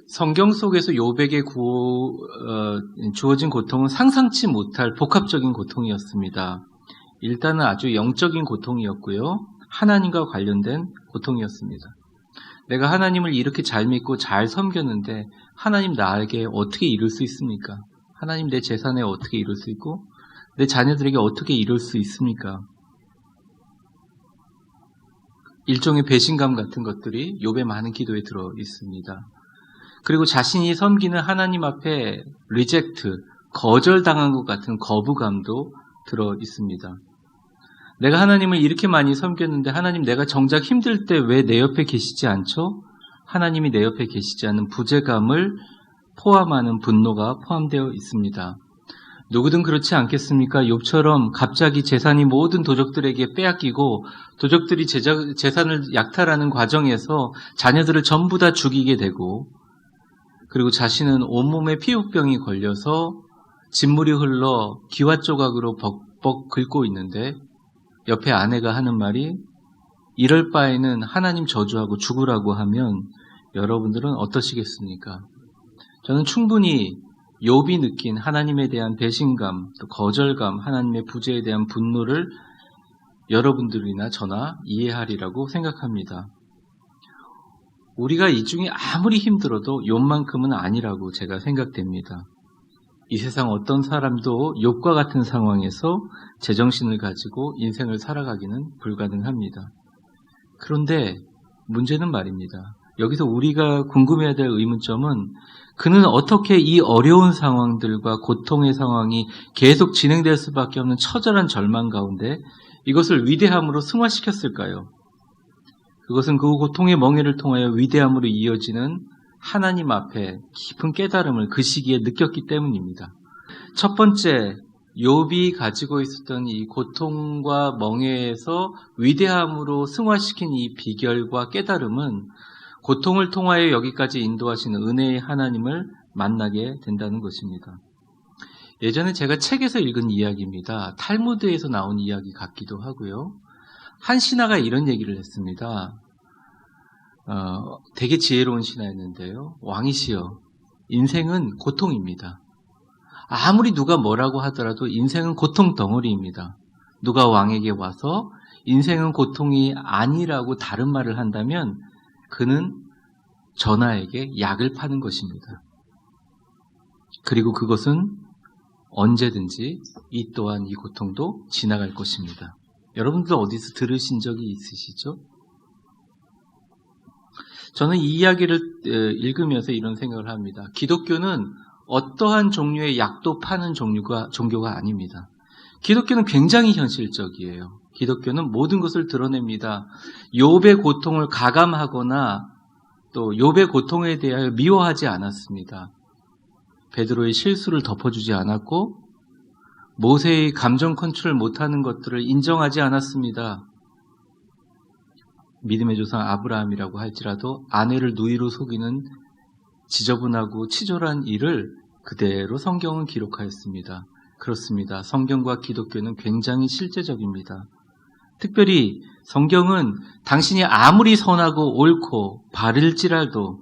성경 속에서 욥에게 주어진 고통은 상상치 못할 복합적인 고통이었습니다. 일단은 아주 영적인 고통이었고요. 하나님과 관련된 고통이었습니다. 내가 하나님을 이렇게 잘 믿고 잘 섬겼는데 하나님 나에게 어떻게 이룰 수 있습니까? 하나님 내 재산에 어떻게 이룰 수 있고 내 자녀들에게 어떻게 이룰 수 있습니까? 일종의 배신감 같은 것들이 욥의 많은 기도에 들어 있습니다. 그리고 자신이 섬기는 하나님 앞에 리젝트, 거절당한 것 같은 거부감도 들어 있습니다. 내가 하나님을 이렇게 많이 섬겼는데 하나님 내가 정작 힘들 때 왜 내 옆에 계시지 않죠? 하나님이 내 옆에 계시지 않은 부재감을 포함하는 분노가 포함되어 있습니다. 누구든 그렇지 않겠습니까? 욥처럼 갑자기 재산이 모든 도적들에게 빼앗기고 도적들이 재산을 약탈하는 과정에서 자녀들을 전부 다 죽이게 되고 그리고 자신은 온몸에 피부병이 걸려서 진물이 흘러 기와 조각으로 벅벅 긁고 있는데 옆에 아내가 하는 말이 이럴 바에는 하나님 저주하고 죽으라고 하면 여러분들은 어떠시겠습니까? 저는 충분히 욥이 느낀 하나님에 대한 배신감, 또 거절감, 하나님의 부재에 대한 분노를 여러분들이나 저나 이해하리라고 생각합니다. 우리가 이 중에 아무리 힘들어도 욥만큼은 아니라고 제가 생각됩니다. 이 세상 어떤 사람도 욥과 같은 상황에서 제정신을 가지고 인생을 살아가기는 불가능합니다. 그런데 문제는 말입니다. 여기서 우리가 궁금해야 될 의문점은 그는 어떻게 이 어려운 상황들과 고통의 상황이 계속 진행될 수밖에 없는 처절한 절망 가운데 이것을 위대함으로 승화시켰을까요? 그것은 그 고통의 멍에를 통하여 위대함으로 이어지는 하나님 앞에 깊은 깨달음을 그 시기에 느꼈기 때문입니다. 첫 번째, 욥이 가지고 있었던 이 고통과 멍에에서 위대함으로 승화시킨 이 비결과 깨달음은 고통을 통하여 여기까지 인도하시는 은혜의 하나님을 만나게 된다는 것입니다. 예전에 제가 책에서 읽은 이야기입니다. 탈무드에서 나온 이야기 같기도 하고요. 한 신하가 이런 얘기를 했습니다. 되게 지혜로운 신하였는데요. 왕이시여, 인생은 고통입니다. 아무리 누가 뭐라고 하더라도 인생은 고통 덩어리입니다. 누가 왕에게 와서 인생은 고통이 아니라고 다른 말을 한다면 그는 전하에게 약을 파는 것입니다. 그리고 그것은 언제든지 이 또한 이 고통도 지나갈 것입니다. 여러분들 어디서 들으신 적이 있으시죠? 저는 이 이야기를 읽으면서 이런 생각을 합니다. 기독교는 어떠한 종류의 약도 파는 종교가 아닙니다. 기독교는 굉장히 현실적이에요. 기독교는 모든 것을 드러냅니다. 욥의 고통을 가감하거나 또 욥의 고통에 대하여 미워하지 않았습니다. 베드로의 실수를 덮어주지 않았고 모세의 감정 컨트롤 못하는 것들을 인정하지 않았습니다. 믿음의 조상 아브라함이라고 할지라도 아내를 누이로 속이는 지저분하고 치졸한 일을 그대로 성경은 기록하였습니다. 그렇습니다. 성경과 기독교는 굉장히 실제적입니다. 특별히 성경은 당신이 아무리 선하고 옳고 바를지라도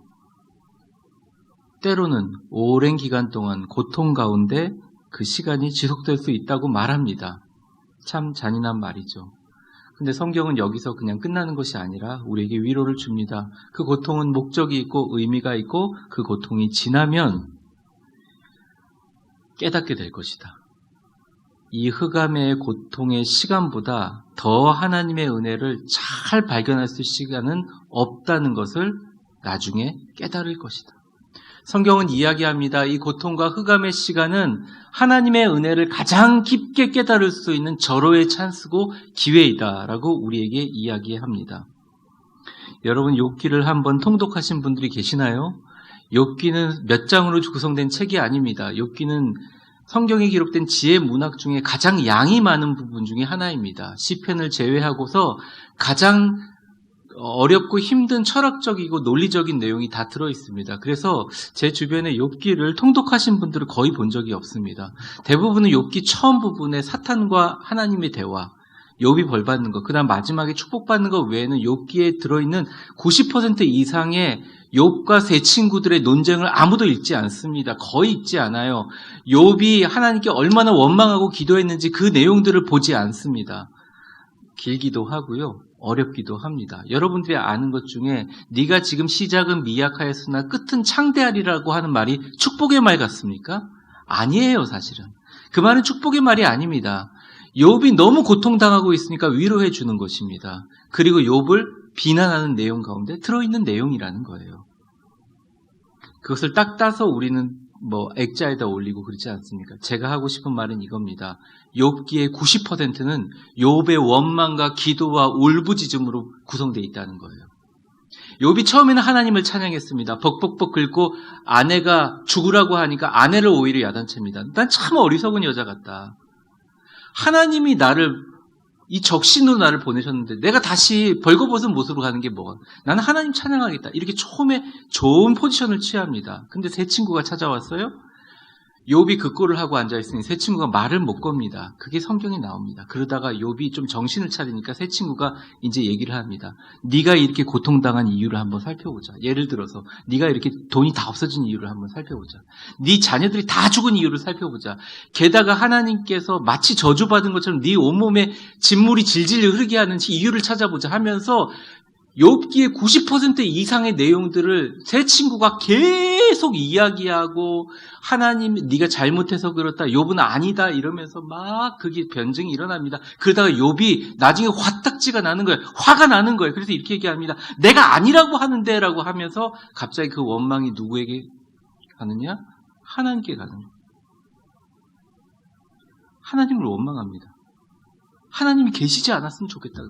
때로는 오랜 기간 동안 고통 가운데 그 시간이 지속될 수 있다고 말합니다. 참 잔인한 말이죠. 근데 성경은 여기서 그냥 끝나는 것이 아니라 우리에게 위로를 줍니다. 그 고통은 목적이 있고 의미가 있고 그 고통이 지나면 깨닫게 될 것이다. 이 흑암의 고통의 시간보다 더 하나님의 은혜를 잘 발견할 수 있는 시간은 없다는 것을 나중에 깨달을 것이다. 성경은 이야기합니다. 이 고통과 흑암의 시간은 하나님의 은혜를 가장 깊게 깨달을 수 있는 절호의 찬스고 기회이다라고 우리에게 이야기합니다. 여러분 욥기를 한번 통독하신 분들이 계시나요? 욥기는 몇 장으로 구성된 책이 아닙니다. 욥기는 성경에 기록된 지혜 문학 중에 가장 양이 많은 부분 중에 하나입니다. 시편을 제외하고서 가장 어렵고 힘든 철학적이고 논리적인 내용이 다 들어있습니다. 그래서 제 주변에 욥기를 통독하신 분들을 거의 본 적이 없습니다. 대부분은 욥기 처음 부분에 사탄과 하나님의 대화, 욥이 벌받는 것, 그 다음 마지막에 축복받는 것 외에는 욥기에 들어있는 90% 이상의 욥과 세 친구들의 논쟁을 아무도 읽지 않습니다. 거의 읽지 않아요. 욥이 하나님께 얼마나 원망하고 기도했는지 그 내용들을 보지 않습니다. 길기도 하고요. 어렵기도 합니다. 여러분들이 아는 것 중에 네가 지금 시작은 미약하였으나 끝은 창대하리라고 하는 말이 축복의 말 같습니까? 아니에요, 사실은. 그 말은 축복의 말이 아닙니다. 욥이 너무 고통당하고 있으니까 위로해 주는 것입니다. 그리고 욥을 비난하는 내용 가운데 들어있는 내용이라는 거예요. 그것을 딱 따서 우리는 액자에다 올리고 그러지 않습니까? 제가 하고 싶은 말은 이겁니다. 욥기의 90%는 욥의 원망과 기도와 울부짖음으로 구성되어 있다는 거예요. 욥이 처음에는 하나님을 찬양했습니다. 벅벅벅 긁고 아내가 죽으라고 하니까 아내를 오히려 야단칩니다. 난 참 어리석은 여자 같다. 하나님이 이 적신으로 나를 보내셨는데 내가 다시 벌거벗은 모습으로 가는 게 뭐가? 나는 하나님 찬양하겠다. 이렇게 처음에 좋은 포지션을 취합니다. 근데 세 친구가 찾아왔어요. 욥이 그 꼴을 하고 앉아있으니 세 친구가 말을 못 겁니다. 그게 성경에 나옵니다. 그러다가 욥이 좀 정신을 차리니까 세 친구가 이제 얘기를 합니다. 네가 이렇게 고통당한 이유를 한번 살펴보자. 예를 들어서 네가 이렇게 돈이 다 없어진 이유를 한번 살펴보자. 네 자녀들이 다 죽은 이유를 살펴보자. 게다가 하나님께서 마치 저주받은 것처럼 네 온몸에 진물이 질질 흐르게 하는 이유를 찾아보자 하면서 욥기의 90% 이상의 내용들을 세 친구가 계속 이야기하고 하나님 네가 잘못해서 그렇다. 욥은 아니다 이러면서 막 그게 변증이 일어납니다. 그러다가 욥이 나중에 화딱지가 나는 거예요. 화가 나는 거예요. 그래서 이렇게 얘기합니다. 내가 아니라고 하는데 라고 하면서 갑자기 그 원망이 누구에게 가느냐? 하나님께 가는 거예요. 하나님을 원망합니다. 하나님이 계시지 않았으면 좋겠다.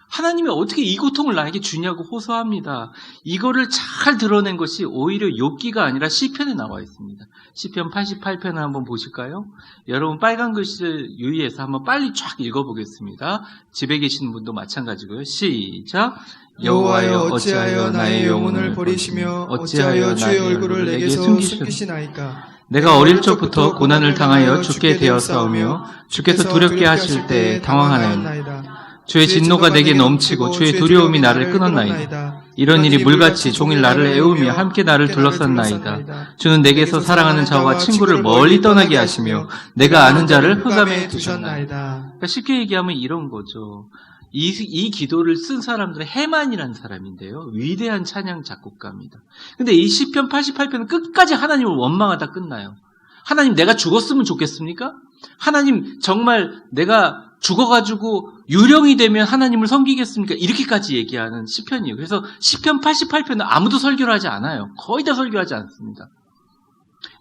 하나님이 어떻게 이 고통을 나에게 주냐고 호소합니다. 이거를 잘 드러낸 것이 오히려 욥기가 아니라 시편에 나와 있습니다. 시편 88편을 한번 보실까요? 여러분 빨간 글씨를 유의해서 한번 빨리 쫙 읽어보겠습니다. 집에 계시는 분도 마찬가지고요. 시작. 여호와여 어찌하여 나의 영혼을 버리시며 어찌하여 주의 얼굴을 내게서 숨기시나이까. 내가 어릴 적부터 고난을 당하여 죽게 되었사오며 주께서 두렵게 하실 때 당황하나이다. 주의 진노가 내게 넘치고 주의 두려움이 나를 끊었나이다. 이런 일이 물같이 종일 나를 애우며 함께 나를 둘러쌌나이다. 주는 내게서 사랑하는 자와 친구를 멀리 떠나게 하시며 내가 아는 자를 흑암에 두셨나이다. 그러니까 쉽게 얘기하면 이런 거죠. 이 기도를 쓴 사람들은 해만이라는 사람인데요. 위대한 찬양 작곡가입니다. 근데 이 시편 88편은 끝까지 하나님을 원망하다 끝나요. 하나님 내가 죽었으면 좋겠습니까? 하나님 정말 내가 죽어가지고 유령이 되면 하나님을 섬기겠습니까? 이렇게까지 얘기하는 시편이에요. 그래서 시편 88편은 아무도 설교를 하지 않아요. 거의 다 설교하지 않습니다.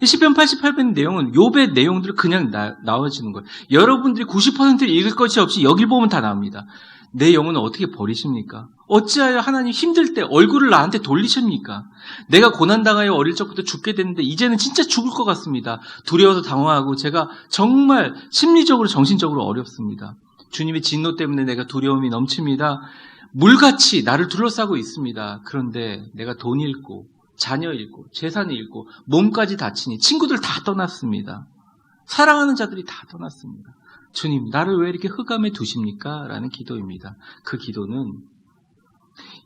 시편 88편 내용은 욥의 내용들을 그냥 나와지는 거예요. 여러분들이 90%를 읽을 것이 없이 여길 보면 다 나옵니다. 내 영혼을 어떻게 버리십니까? 어찌하여 하나님 힘들 때 얼굴을 나한테 돌리십니까? 내가 고난당하여 어릴 적부터 죽게 됐는데 이제는 진짜 죽을 것 같습니다. 두려워서 당황하고 제가 정말 심리적으로 정신적으로 어렵습니다. 주님의 진노 때문에 내가 두려움이 넘칩니다. 물같이 나를 둘러싸고 있습니다. 그런데 내가 돈 잃고 자녀 잃고 재산 잃고 몸까지 다치니 친구들 다 떠났습니다. 사랑하는 자들이 다 떠났습니다. 주님, 나를 왜 이렇게 흑암에 두십니까? 라는 기도입니다. 그 기도는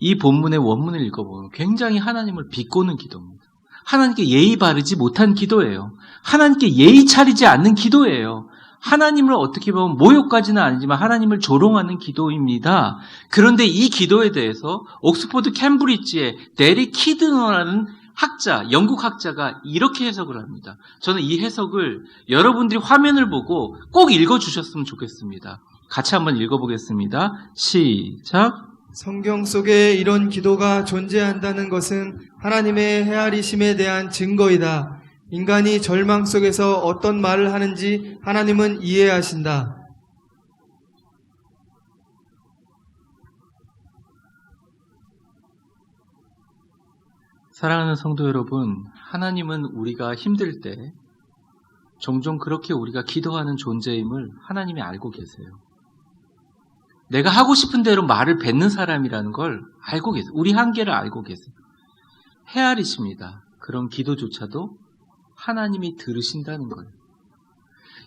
이 본문의 원문을 읽어보면 굉장히 하나님을 비꼬는 기도입니다. 하나님께 예의 바르지 못한 기도예요. 하나님께 예의 차리지 않는 기도예요. 하나님을 어떻게 보면 모욕까지는 아니지만 하나님을 조롱하는 기도입니다. 그런데 이 기도에 대해서 옥스퍼드 캠브리지의 데리 키드너라는 학자, 영국 학자가 이렇게 해석을 합니다. 저는 이 해석을 여러분들이 화면을 보고 꼭 읽어주셨으면 좋겠습니다. 같이 한번 읽어보겠습니다. 시작. 성경 속에 이런 기도가 존재한다는 것은 하나님의 헤아리심에 대한 증거이다. 인간이 절망 속에서 어떤 말을 하는지 하나님은 이해하신다. 사랑하는 성도 여러분, 하나님은 우리가 힘들 때 종종 그렇게 우리가 기도하는 존재임을 하나님이 알고 계세요. 내가 하고 싶은 대로 말을 뱉는 사람이라는 걸 알고 계세요. 우리 한계를 알고 계세요. 헤아리십니다. 그런 기도조차도 하나님이 들으신다는 거예요.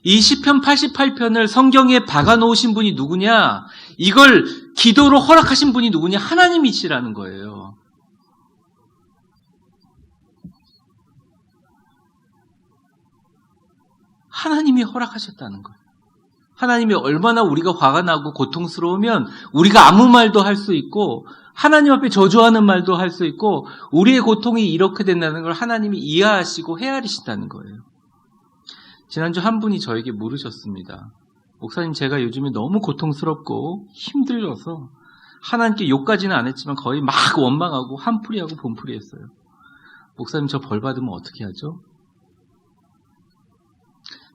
이 시편 88편을 성경에 박아놓으신 분이 누구냐? 이걸 기도로 허락하신 분이 누구냐? 하나님이시라는 거예요. 하나님이 허락하셨다는 거예요. 하나님이 얼마나 우리가 화가 나고 고통스러우면 우리가 아무 말도 할 수 있고 하나님 앞에 저주하는 말도 할 수 있고 우리의 고통이 이렇게 된다는 걸 하나님이 이해하시고 헤아리신다는 거예요. 지난주 한 분이 저에게 물으셨습니다. 목사님, 제가 요즘에 너무 고통스럽고 힘들어서 하나님께 욕까지는 안 했지만 거의 막 원망하고 한풀이하고 본풀이 했어요. 목사님, 저 벌 받으면 어떻게 하죠?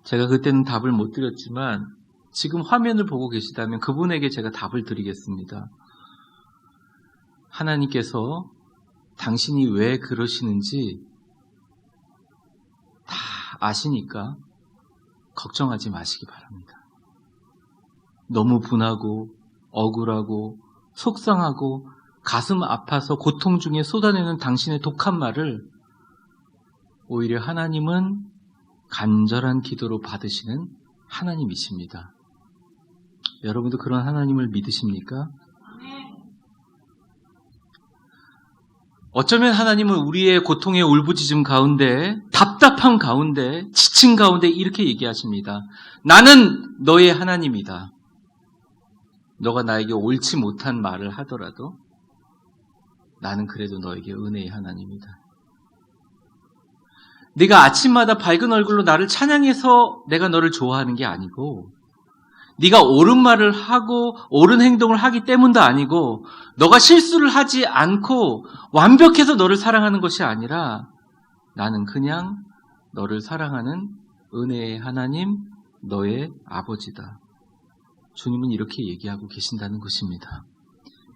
제가 그때는 답을 못 드렸지만 지금 화면을 보고 계시다면 그분에게 제가 답을 드리겠습니다. 하나님께서 당신이 왜 그러시는지 다 아시니까 걱정하지 마시기 바랍니다. 너무 분하고 억울하고 속상하고 가슴 아파서 고통 중에 쏟아내는 당신의 독한 말을 오히려 하나님은 간절한 기도로 받으시는 하나님이십니다. 여러분도 그런 하나님을 믿으십니까? 어쩌면 하나님은 우리의 고통의 울부짖음 가운데, 답답함 가운데, 지침 가운데 이렇게 얘기하십니다. 나는 너의 하나님이다. 너가 나에게 옳지 못한 말을 하더라도 나는 그래도 너에게 은혜의 하나님이다. 네가 아침마다 밝은 얼굴로 나를 찬양해서 내가 너를 좋아하는 게 아니고 네가 옳은 말을 하고 옳은 행동을 하기 때문도 아니고 너가 실수를 하지 않고 완벽해서 너를 사랑하는 것이 아니라 나는 그냥 너를 사랑하는 은혜의 하나님, 너의 아버지다. 주님은 이렇게 얘기하고 계신다는 것입니다.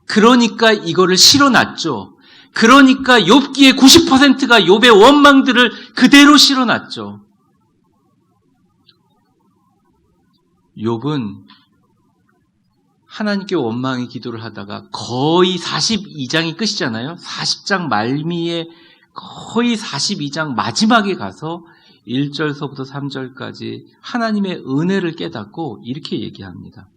그러니까 이거를 실어놨죠. 그러니까 욥기의 90%가 욥의 원망들을 그대로 실어놨죠. 욥은 하나님께 원망의 기도를 하다가 거의 42장이 끝이잖아요. 40장 말미에 거의 42장 마지막에 가서 1절서부터 3절까지 하나님의 은혜를 깨닫고 이렇게 얘기합니다.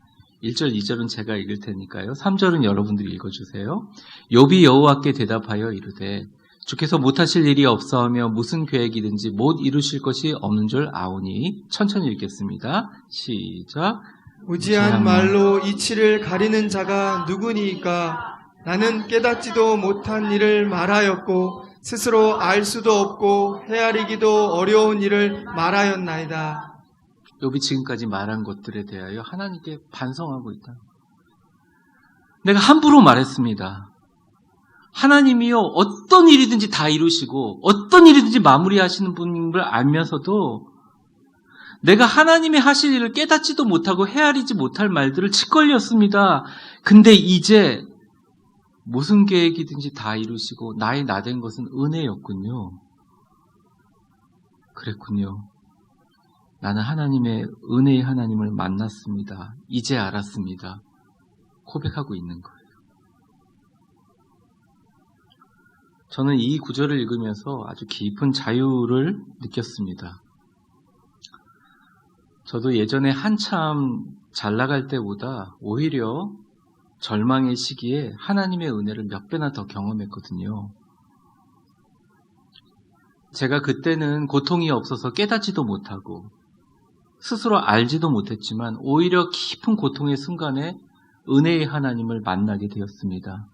1절, 2절은 제가 읽을 테니까요. 3절은 여러분들이 읽어주세요. 욥이 여호와께 대답하여 이르되 주께서 못하실 일이 없사오며 무슨 계획이든지 못 이루실 것이 없는 줄 아오니. 천천히 읽겠습니다. 시작. 무지한 말로 이치를 가리는 자가 누구니이까? 나는 깨닫지도 못한 일을 말하였고 스스로 알 수도 없고 헤아리기도 어려운 일을 말하였나이다. 욥이 지금까지 말한 것들에 대하여 하나님께 반성하고 있다. 내가 함부로 말했습니다. 하나님이요, 어떤 일이든지 다 이루시고 어떤 일이든지 마무리하시는 분임을 알면서도 내가 하나님이 하실 일을 깨닫지도 못하고 헤아리지 못할 말들을 짓걸렸습니다. 근데 이제 무슨 계획이든지 다 이루시고 나의 나된 것은 은혜였군요. 그랬군요. 나는 하나님의 은혜의 하나님을 만났습니다. 이제 알았습니다. 고백하고 있는 거예요. 저는 이 구절을 읽으면서 아주 깊은 자유를 느꼈습니다. 저도 예전에 한참 잘 나갈 때보다 오히려 절망의 시기에 하나님의 은혜를 몇 배나 더 경험했거든요. 제가 그때는 고통이 없어서 깨닫지도 못하고 스스로 알지도 못했지만 오히려 깊은 고통의 순간에 은혜의 하나님을 만나게 되었습니다.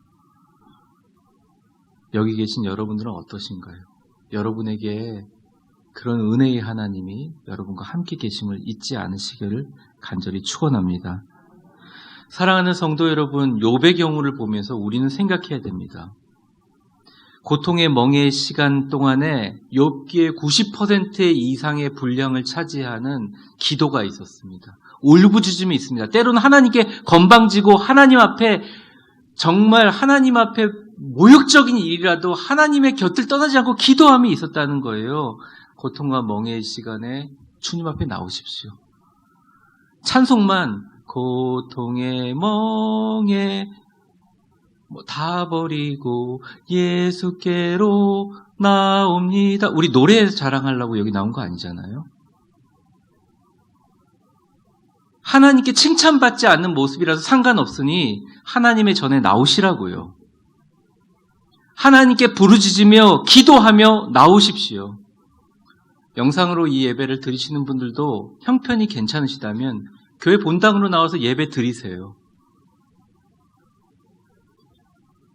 여기 계신 여러분들은 어떠신가요? 여러분에게 그런 은혜의 하나님이 여러분과 함께 계심을 잊지 않으시기를 간절히 축원합니다. 사랑하는 성도 여러분, 욥의 경우를 보면서 우리는 생각해야 됩니다. 고통의 멍해의 시간 동안에 욥기의 90% 이상의 분량을 차지하는 기도가 있었습니다. 울부짖음이 있습니다. 때로는 하나님께 건방지고 하나님 앞에 정말 하나님 앞에 모욕적인 일이라도 하나님의 곁을 떠나지 않고 기도함이 있었다는 거예요. 고통과 멍해의 시간에 주님 앞에 나오십시오. 찬송만 고통의 멍에 다 버리고 예수께로 나옵니다. 우리 노래에서 자랑하려고 여기 나온 거 아니잖아요. 하나님께 칭찬받지 않는 모습이라서 상관없으니 하나님의 전에 나오시라고요. 하나님께 부르짖으며 기도하며 나오십시오. 영상으로 이 예배를 드리시는 분들도 형편이 괜찮으시다면 교회 본당으로 나와서 예배 드리세요.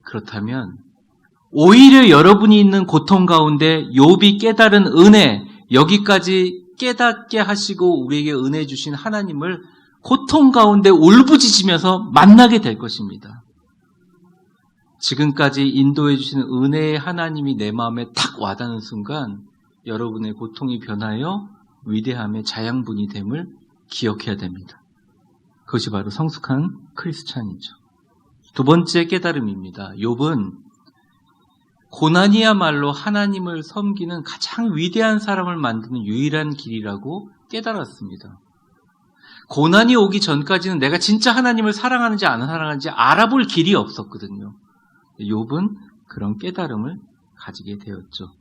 그렇다면 오히려 여러분이 있는 고통 가운데 욥이 깨달은 은혜, 여기까지 깨닫게 하시고 우리에게 은혜 주신 하나님을 고통 가운데 울부짖으면서 만나게 될 것입니다. 지금까지 인도해 주시는 은혜의 하나님이 내 마음에 탁 와닿는 순간 여러분의 고통이 변하여 위대함의 자양분이 됨을 기억해야 됩니다. 그것이 바로 성숙한 크리스찬이죠. 두 번째 깨달음입니다. 욥은 고난이야말로 하나님을 섬기는 가장 위대한 사람을 만드는 유일한 길이라고 깨달았습니다. 고난이 오기 전까지는 내가 진짜 하나님을 사랑하는지 안 사랑하는지 알아볼 길이 없었거든요. 욥은 그런 깨달음을 가지게 되었죠.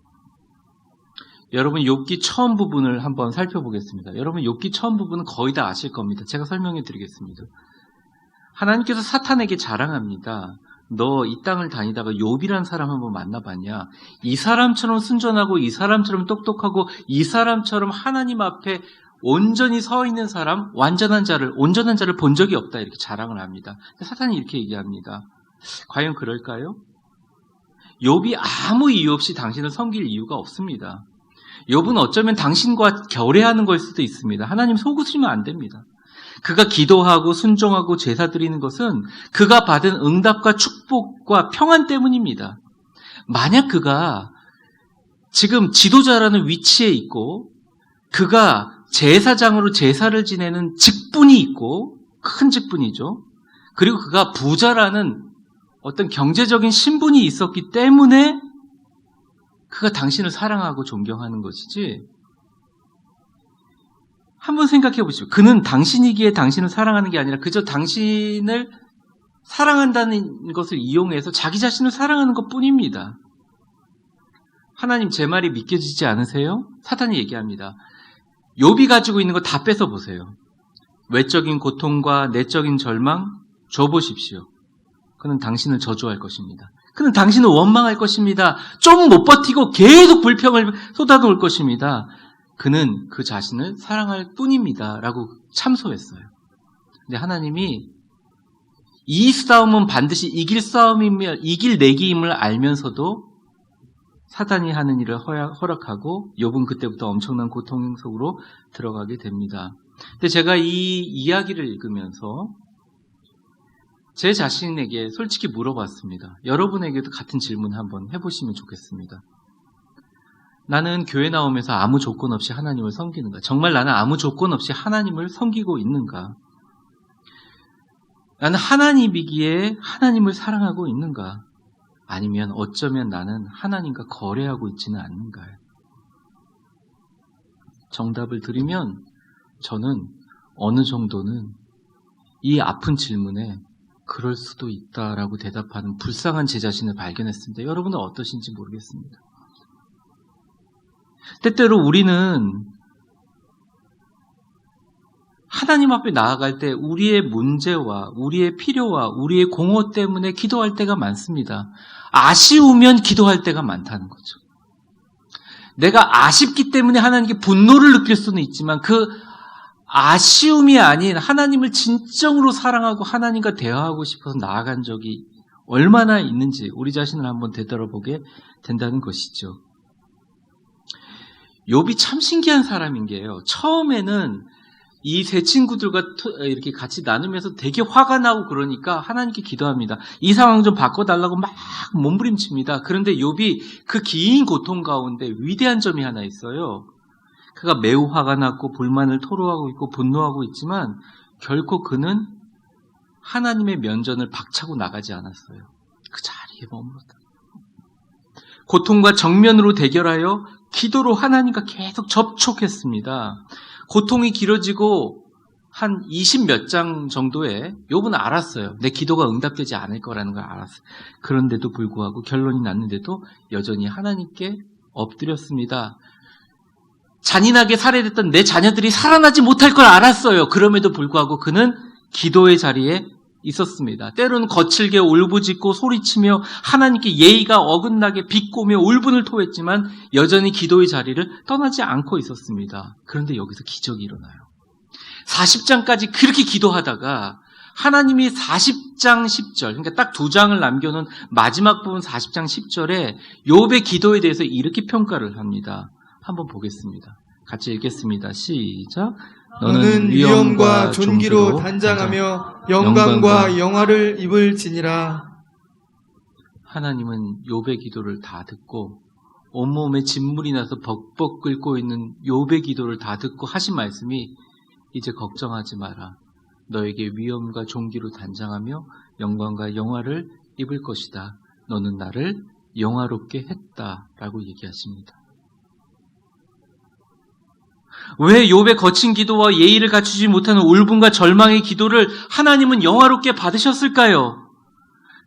여러분 욥기 처음 부분을 한번 살펴보겠습니다. 여러분 욥기 처음 부분은 거의 다 아실 겁니다. 제가 설명해 드리겠습니다. 하나님께서 사탄에게 자랑합니다. 너 이 땅을 다니다가 욥이란 사람 한번 만나봤냐? 이 사람처럼 순전하고 이 사람처럼 똑똑하고 이 사람처럼 하나님 앞에 온전히 서 있는 사람, 온전한 자를 본 적이 없다 이렇게 자랑을 합니다. 사탄이 이렇게 얘기합니다. 과연 그럴까요? 욥이 아무 이유 없이 당신을 섬길 이유가 없습니다. 욥은 어쩌면 당신과 결례하는 걸 수도 있습니다. 하나님 속으시면 안 됩니다. 그가 기도하고 순종하고 제사 드리는 것은 그가 받은 응답과 축복과 평안 때문입니다. 만약 그가 지금 지도자라는 위치에 있고 그가 제사장으로 제사를 지내는 직분이 있고 큰 직분이죠. 그리고 그가 부자라는 어떤 경제적인 신분이 있었기 때문에 그가 당신을 사랑하고 존경하는 것이지. 한번 생각해 보십시오. 그는 당신이기에 당신을 사랑하는 게 아니라 그저 당신을 사랑한다는 것을 이용해서 자기 자신을 사랑하는 것뿐입니다. 하나님 제 말이 믿겨지지 않으세요? 사탄이 얘기합니다. 욥이 가지고 있는 거 다 뺏어 보세요. 외적인 고통과 내적인 절망 줘보십시오. 그는 당신을 저주할 것입니다. 그는 당신을 원망할 것입니다. 좀 못 버티고 계속 불평을 쏟아놓을 것입니다. 그는 그 자신을 사랑할 뿐입니다. 라고 참소했어요. 근데 하나님이 이 싸움은 반드시 이길 내기임을 알면서도 사단이 하는 일을 허락하고 욥은 그때부터 엄청난 고통 속으로 들어가게 됩니다. 근데 제가 이 이야기를 읽으면서 제 자신에게 솔직히 물어봤습니다. 여러분에게도 같은 질문 한번 해보시면 좋겠습니다. 나는 교회 나오면서 아무 조건 없이 하나님을 섬기는가? 정말 나는 아무 조건 없이 하나님을 섬기고 있는가? 나는 하나님이기에 하나님을 사랑하고 있는가? 아니면 어쩌면 나는 하나님과 거래하고 있지는 않는가요? 정답을 드리면 저는 어느 정도는 이 아픈 질문에 그럴 수도 있다라고 대답하는 불쌍한 제 자신을 발견했습니다. 여러분은 어떠신지 모르겠습니다. 때때로 우리는 하나님 앞에 나아갈 때 우리의 문제와 우리의 필요와 우리의 공허 때문에 기도할 때가 많습니다. 아쉬우면 기도할 때가 많다는 거죠. 내가 아쉽기 때문에 하나님께 분노를 느낄 수는 있지만 그 아쉬움이 아닌 하나님을 진정으로 사랑하고 하나님과 대화하고 싶어서 나아간 적이 얼마나 있는지 우리 자신을 한번 되돌아보게 된다는 것이죠. 욥이 참 신기한 사람인 게요. 처음에는 이 세 친구들과 이렇게 같이 나누면서 되게 화가 나고 그러니까 하나님께 기도합니다. 이 상황 좀 바꿔달라고 막 몸부림칩니다. 그런데 욥이 그 긴 고통 가운데 위대한 점이 하나 있어요. 그가 매우 화가 났고 불만을 토로하고 있고 분노하고 있지만 결코 그는 하나님의 면전을 박차고 나가지 않았어요. 그 자리에 머물렀다. 고통과 정면으로 대결하여 기도로 하나님과 계속 접촉했습니다. 고통이 길어지고 한 20몇 장 정도에 욥은 알았어요. 내 기도가 응답되지 않을 거라는 걸 알았어요. 그런데도 불구하고 결론이 났는데도 여전히 하나님께 엎드렸습니다. 잔인하게 살해됐던 내 자녀들이 살아나지 못할 걸 알았어요. 그럼에도 불구하고 그는 기도의 자리에 있었습니다. 때로는 거칠게 울부짖고 소리치며 하나님께 예의가 어긋나게 비꼬며 울분을 토했지만 여전히 기도의 자리를 떠나지 않고 있었습니다. 그런데 여기서 기적이 일어나요. 40장까지 그렇게 기도하다가 하나님이 40장 10절, 그러니까 딱 2장을 남겨놓은 마지막 부분 40장 10절에 욥의 기도에 대해서 이렇게 평가를 합니다. 한번 보겠습니다. 같이 읽겠습니다. 시작. 너는 위엄과 존귀로 단장하며 영광과 영화를 입을지니라. 하나님은 욥의 기도를 다 듣고 온몸에 진물이 나서 벅벅 끓고 있는 욥의 기도를 다 듣고 하신 말씀이 이제 걱정하지 마라. 너에게 위엄과 존귀로 단장하며 영광과 영화를 입을 것이다. 너는 나를 영화롭게 했다라고 얘기하십니다. 왜 욥의 거친 기도와 예의를 갖추지 못하는 울분과 절망의 기도를 하나님은 영화롭게 받으셨을까요?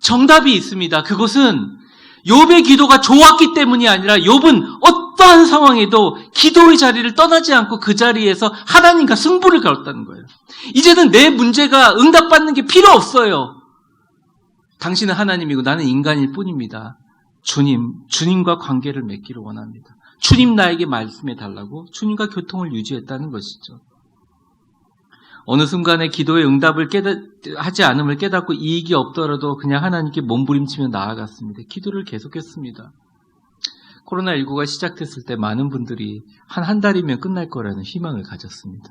정답이 있습니다. 그것은 욥의 기도가 좋았기 때문이 아니라 욥은 어떠한 상황에도 기도의 자리를 떠나지 않고 그 자리에서 하나님과 승부를 걸었다는 거예요. 이제는 내 문제가 응답받는 게 필요 없어요. 당신은 하나님이고 나는 인간일 뿐입니다. 주님과 관계를 맺기를 원합니다. 주님 나에게 말씀해 달라고 주님과 교통을 유지했다는 것이죠. 어느 순간에 기도의 응답을 하지 않음을 깨닫고 이익이 없더라도 그냥 하나님께 몸부림치며 나아갔습니다. 기도를 계속했습니다. 코로나19가 시작됐을 때 많은 분들이 한 달이면 끝날 거라는 희망을 가졌습니다.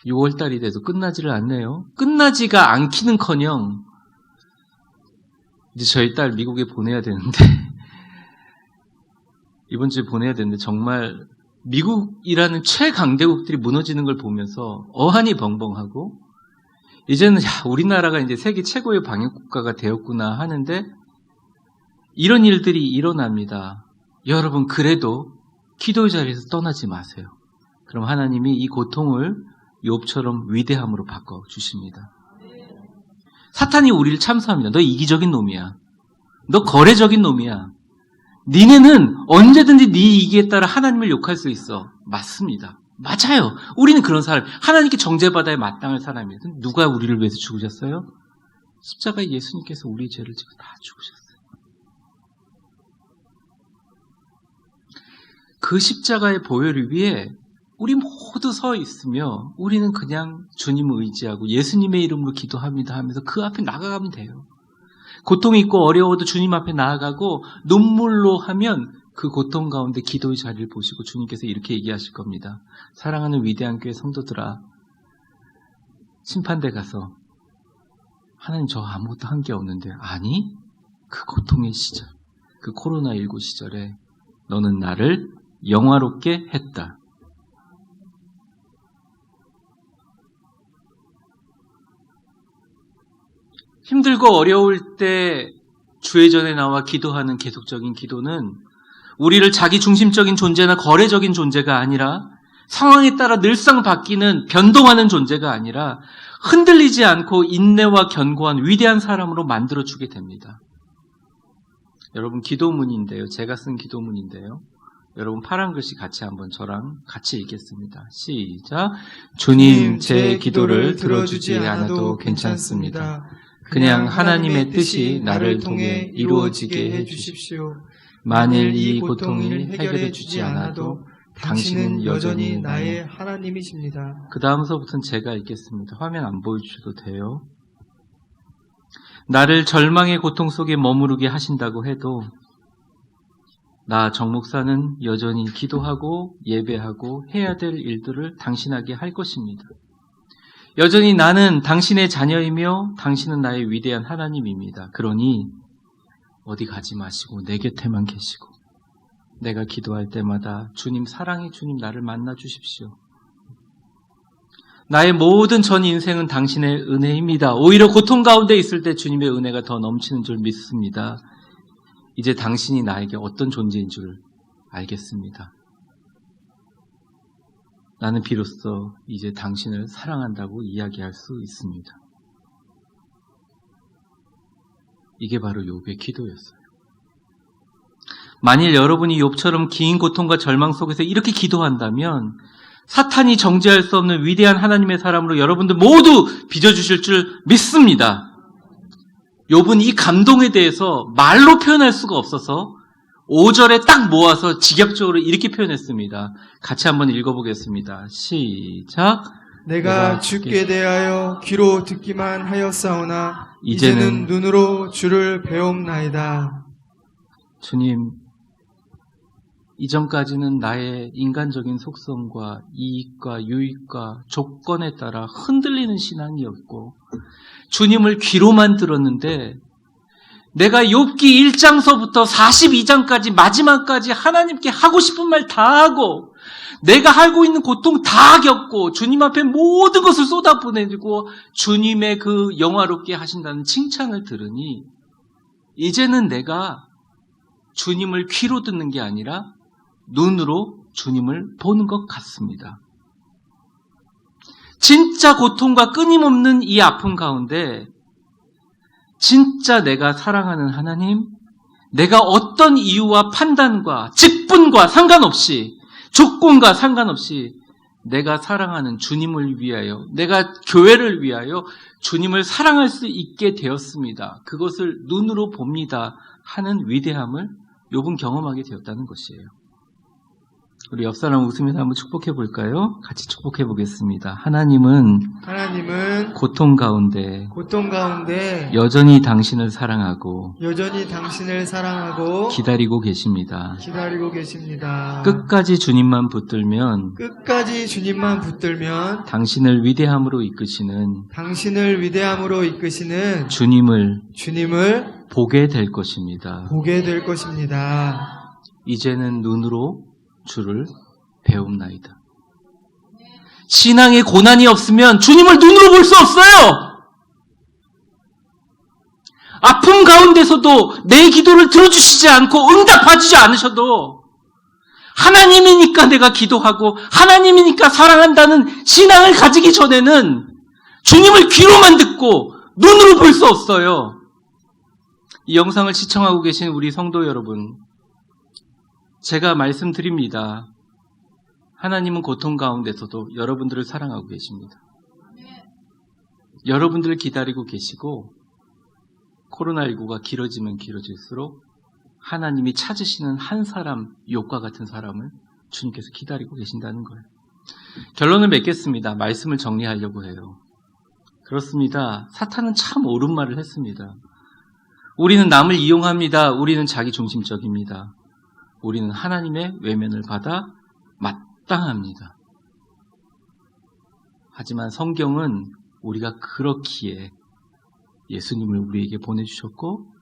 6월달이 돼도 끝나지를 않네요. 끝나지가 않기는커녕 이제 저희 딸 미국에 보내야 되는데 이번 주에 보내야 되는데 정말 미국이라는 최강대국들이 무너지는 걸 보면서 어안이 벙벙하고 이제는 우리나라가 이제 세계 최고의 방역국가가 되었구나 하는데 이런 일들이 일어납니다. 여러분 그래도 기도의 자리에서 떠나지 마세요. 그럼 하나님이 이 고통을 욥처럼 위대함으로 바꿔주십니다. 사탄이 우리를 참수합니다. 너 이기적인 놈이야. 너 거래적인 놈이야. 니네는 언제든지 네 이기에 따라 하나님을 욕할 수 있어. 맞습니다. 맞아요. 우리는 그런 사람. 하나님께 정죄받아야 마땅할 사람이에요. 누가 우리를 위해서 죽으셨어요? 십자가에 예수님께서 우리의 죄를 지고 다 죽으셨어요. 그 십자가의 보혈을 위해 우리 모두 서 있으며 우리는 그냥 주님을 의지하고 예수님의 이름으로 기도합니다 하면서 그 앞에 나가가면 돼요. 고통이 있고 어려워도 주님 앞에 나아가고 눈물로 하면 그 고통 가운데 기도의 자리를 보시고 주님께서 이렇게 얘기하실 겁니다. 사랑하는 위대한 교회 성도들아, 심판대 가서 하나님 저 아무것도 한 게 없는데, 아니 그 고통의 시절, 그 코로나19 시절에 너는 나를 영화롭게 했다. 힘들고 어려울 때 주의 전에 나와 기도하는 계속적인 기도는 우리를 자기 중심적인 존재나 거래적인 존재가 아니라 상황에 따라 늘상 바뀌는 변동하는 존재가 아니라 흔들리지 않고 인내와 견고한 위대한 사람으로 만들어주게 됩니다. 여러분 기도문인데요. 제가 쓴 기도문인데요. 여러분 파란 글씨 같이 한번 저랑 같이 읽겠습니다. 시작. 주님 제 기도를 들어주지 않아도 괜찮습니다. 그냥 하나님의 뜻이 나를 통해 이루어지게 해주십시오. 만일 이 고통이 해결해 주지 않아도 당신은 여전히 나의 하나님이십니다. 그 다음서부터는 제가 읽겠습니다. 화면 안 보여주셔도 돼요. 나를 절망의 고통 속에 머무르게 하신다고 해도 나 정 목사는 여전히 기도하고 예배하고 해야 될 일들을 당신에게 할 것입니다. 여전히 나는 당신의 자녀이며 당신은 나의 위대한 하나님입니다. 그러니 어디 가지 마시고 내 곁에만 계시고 내가 기도할 때마다 주님 사랑의 주님 나를 만나 주십시오. 나의 모든 전 인생은 당신의 은혜입니다. 오히려 고통 가운데 있을 때 주님의 은혜가 더 넘치는 줄 믿습니다. 이제 당신이 나에게 어떤 존재인 줄 알겠습니다. 나는 비로소 이제 당신을 사랑한다고 이야기할 수 있습니다. 이게 바로 욥의 기도였어요. 만일 여러분이 욥처럼 긴 고통과 절망 속에서 이렇게 기도한다면 사탄이 정죄할 수 없는 위대한 하나님의 사람으로 여러분들 모두 빚어주실 줄 믿습니다. 욥은 이 감동에 대해서 말로 표현할 수가 없어서 5절에 딱 모아서 직역적으로 이렇게 표현했습니다. 같이 한번 읽어보겠습니다. 시작. 내가 주께 대하여 귀로 듣기만 하였사오나 이제는 눈으로 주를 배움나이다. 주님, 이전까지는 나의 인간적인 속성과 이익과 유익과 조건에 따라 흔들리는 신앙이었고 주님을 귀로만 들었는데 내가 욥기 1장서부터 42장까지 마지막까지 하나님께 하고 싶은 말 다 하고 내가 알고 있는 고통 다 겪고 주님 앞에 모든 것을 쏟아보내고 주님의 그 영화롭게 하신다는 칭찬을 들으니 이제는 내가 주님을 귀로 듣는 게 아니라 눈으로 주님을 보는 것 같습니다. 진짜 고통과 끊임없는 이 아픔 가운데 진짜 내가 사랑하는 하나님, 내가 어떤 이유와 판단과 직분과 상관없이 조건과 상관없이 내가 사랑하는 주님을 위하여 내가 교회를 위하여 주님을 사랑할 수 있게 되었습니다. 그것을 눈으로 봅니다 하는 위대함을 욥은 경험하게 되었다는 것이에요. 우리 옆 사람 웃으면서 한번 축복해 볼까요? 같이 축복해 보겠습니다. 하나님은 고통 가운데 여전히 당신을 사랑하고 기다리고 계십니다. 끝까지 주님만 붙들면 당신을 위대함으로 이끄시는 주님을 보게 될 것입니다. 이제는 눈으로 주를 배움나이다. 신앙에 고난이 없으면 주님을 눈으로 볼 수 없어요. 아픔 가운데서도 내 기도를 들어주시지 않고 응답하지 않으셔도 하나님이니까 내가 기도하고 하나님이니까 사랑한다는 신앙을 가지기 전에는 주님을 귀로만 듣고 눈으로 볼 수 없어요. 이 영상을 시청하고 계신 우리 성도 여러분, 제가 말씀드립니다. 하나님은 고통 가운데서도 여러분들을 사랑하고 계십니다. 여러분들을 기다리고 계시고 코로나19가 길어지면 길어질수록 하나님이 찾으시는 한 사람, 욥과 같은 사람을 주님께서 기다리고 계신다는 거예요. 결론을 맺겠습니다. 말씀을 정리하려고 해요. 그렇습니다. 사탄은 참 옳은 말을 했습니다. 우리는 남을 이용합니다. 우리는 자기중심적입니다. 우리는 하나님의 외면을 받아 마땅합니다. 하지만 성경은 우리가 그렇기에 예수님을 우리에게 보내주셨고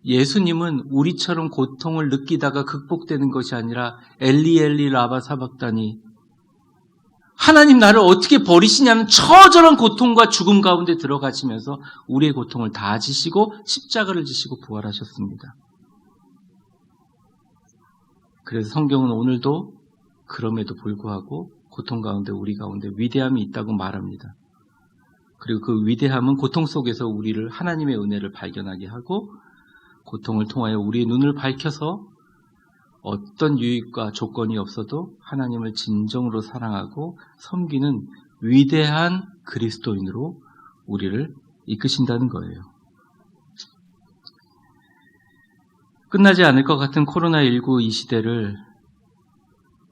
예수님은 우리처럼 고통을 느끼다가 극복되는 것이 아니라 엘리 엘리 라바 사박다니 하나님 나를 어떻게 버리시냐는 처절한 고통과 죽음 가운데 들어가시면서 우리의 고통을 다 지시고 십자가를 지시고 부활하셨습니다. 그래서 성경은 오늘도 그럼에도 불구하고 고통 가운데 우리 가운데 위대함이 있다고 말합니다. 그리고 그 위대함은 고통 속에서 우리를 하나님의 은혜를 발견하게 하고 고통을 통하여 우리의 눈을 밝혀서 어떤 유익과 조건이 없어도 하나님을 진정으로 사랑하고 섬기는 위대한 그리스도인으로 우리를 이끄신다는 거예요. 끝나지 않을 것 같은 코로나19 이 시대를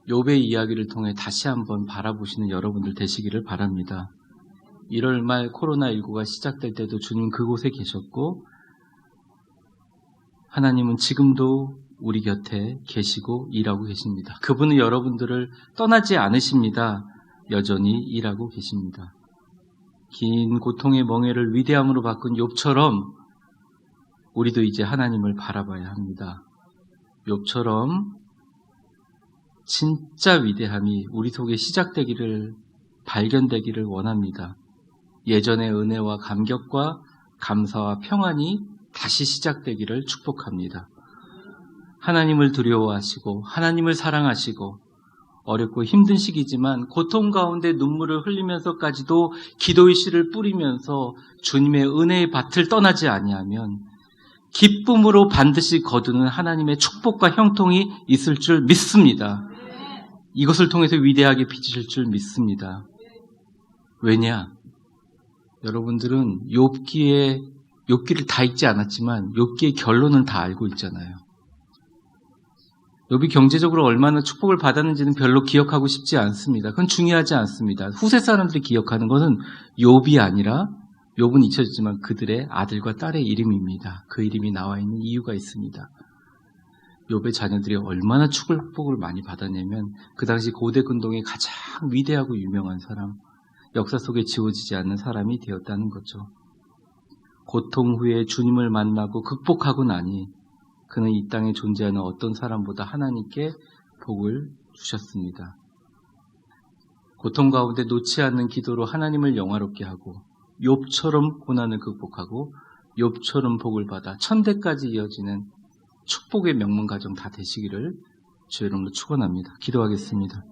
욥의 이야기를 통해 다시 한번 바라보시는 여러분들 되시기를 바랍니다. 1월 말 코로나19가 시작될 때도 주님 그곳에 계셨고 하나님은 지금도 우리 곁에 계시고 일하고 계십니다. 그분은 여러분들을 떠나지 않으십니다. 여전히 일하고 계십니다. 긴 고통의 멍에를 위대함으로 바꾼 욥처럼 우리도 이제 하나님을 바라봐야 합니다. 욥처럼 진짜 위대함이 우리 속에 시작되기를 발견되기를 원합니다. 예전의 은혜와 감격과 감사와 평안이 다시 시작되기를 축복합니다. 하나님을 두려워하시고 하나님을 사랑하시고 어렵고 힘든 시기지만 고통 가운데 눈물을 흘리면서까지도 기도의 씨를 뿌리면서 주님의 은혜의 밭을 떠나지 아니하면 기쁨으로 반드시 거두는 하나님의 축복과 형통이 있을 줄 믿습니다. 이것을 통해서 위대하게 빚으실 줄 믿습니다. 왜냐? 여러분들은 욥기를 다 읽지 않았지만 욥기의 결론은 다 알고 있잖아요. 욥이 경제적으로 얼마나 축복을 받았는지는 별로 기억하고 싶지 않습니다. 그건 중요하지 않습니다. 후세 사람들이 기억하는 것은 욥이 아니라 욥은 잊혀졌지만 그들의 아들과 딸의 이름입니다. 그 이름이 나와 있는 이유가 있습니다. 욥의 자녀들이 얼마나 축복을 많이 받았냐면 그 당시 고대 근동의 가장 위대하고 유명한 사람, 역사 속에 지워지지 않는 사람이 되었다는 거죠. 고통 후에 주님을 만나고 극복하고 나니 그는 이 땅에 존재하는 어떤 사람보다 하나님께 복을 주셨습니다. 고통 가운데 놓지 않는 기도로 하나님을 영화롭게 하고 욥처럼 고난을 극복하고 욥처럼 복을 받아 천대까지 이어지는 축복의 명문 가정 다 되시기를 주의 이름으로 축원합니다. 기도하겠습니다.